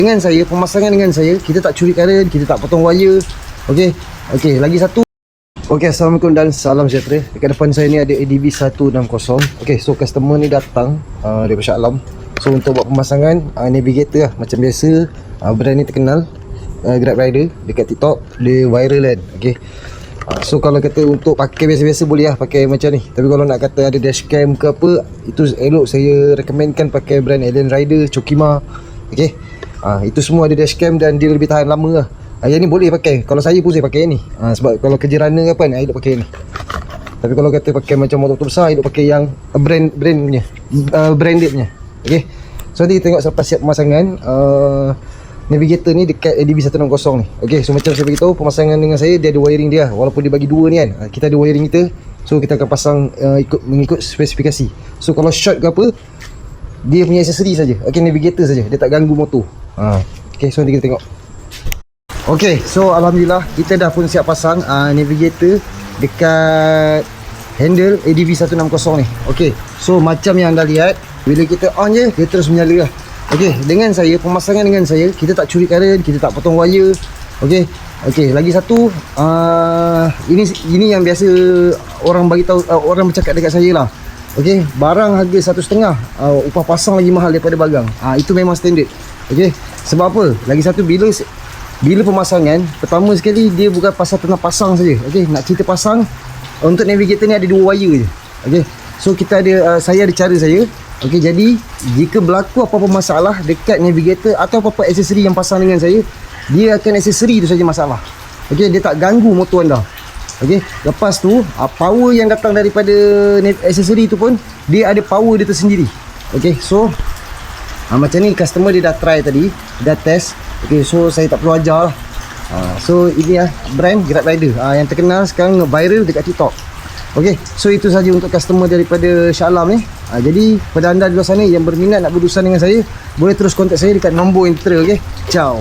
dengan saya, pemasangan dengan saya, kita tak curi current, kita tak potong wire. Okey. Okey, lagi satu. Okey, assalamualaikum dan salam sejahtera. Dekat depan saya ni ada ADV 160. Okey, so customer ni datang daripada Shah Alam. So untuk buat pemasangan navigator lah macam biasa. Brand ni terkenal, Grab Rider, dekat TikTok dia viral kan. Okey. So kalau kata untuk pakai biasa-biasa boleh lah pakai macam ni. Tapi kalau nak kata ada dashcam ke apa, itu elok saya recommendkan pakai brand Alien Rider, Chokima. Okey. Itu semua ada dashcam dan dia lebih tahan lama lah. Yang ni boleh pakai. Kalau saya pun saya pakai ni. Sebab kalau kerja runner ke apa ni, saya duk pakai ni. Tapi kalau kata pakai macam motor-motor besar, saya duk pakai yang brand punya, branded punya. Okey. So nanti kita tengok selepas siap pemasangan navigator ni dekat ADV 160 ni. Okey, so macam saya beritahu, pemasangan dengan saya dia ada wiring dia. Walaupun dia bagi dua ni kan, kita ada wiring kita. So kita akan pasang mengikut spesifikasi. So kalau short ke apa, dia punya aksesori saja. Okey, navigator saja. Dia tak ganggu motor. Okey, so nanti kita tengok. Okey, so alhamdulillah kita dah pun siap pasang navigator dekat handle ADV 160 ni. Okey, so macam yang anda lihat, bila kita on je, dia terus menyala lah. Okey, dengan saya, pemasangan dengan saya, kita tak curi current, kita tak potong wire. Okey. Okey, lagi satu, ini yang biasa orang bagi tahu, orang bercakap dekat saya lah. Okey, barang harga 1.5, upah pasang lagi mahal daripada bagang. Itu memang standard. Okey, sebab apa? Lagi satu, bila pemasangan, pertama sekali dia bukan pasal tentang pasang saja. Okey, nak cerita pasang, untuk navigator ni ada dua wire je. Okey, so kita ada, saya ada cara saya. Okey, jadi jika berlaku apa-apa masalah dekat navigator atau apa-apa aksesori yang pasang dengan saya, dia akan aksesori tu saja masalah. Okey, dia tak ganggu motor anda. Okey, lepas tu power yang datang daripada aksesori tu pun dia ada power dia tersendiri. Okey, so macam ni customer dia dah try tadi, dah test. Okey, so saya tak perlu ajar lah. So ini brand Grab Rider yang terkenal sekarang, viral dekat TikTok. Okey, so itu saja untuk customer daripada Shah Alam ni. Jadi pada anda di luar sana yang berminat nak berurusan dengan saya, boleh terus kontak saya dekat nombor yang tertera. Okey, ciao.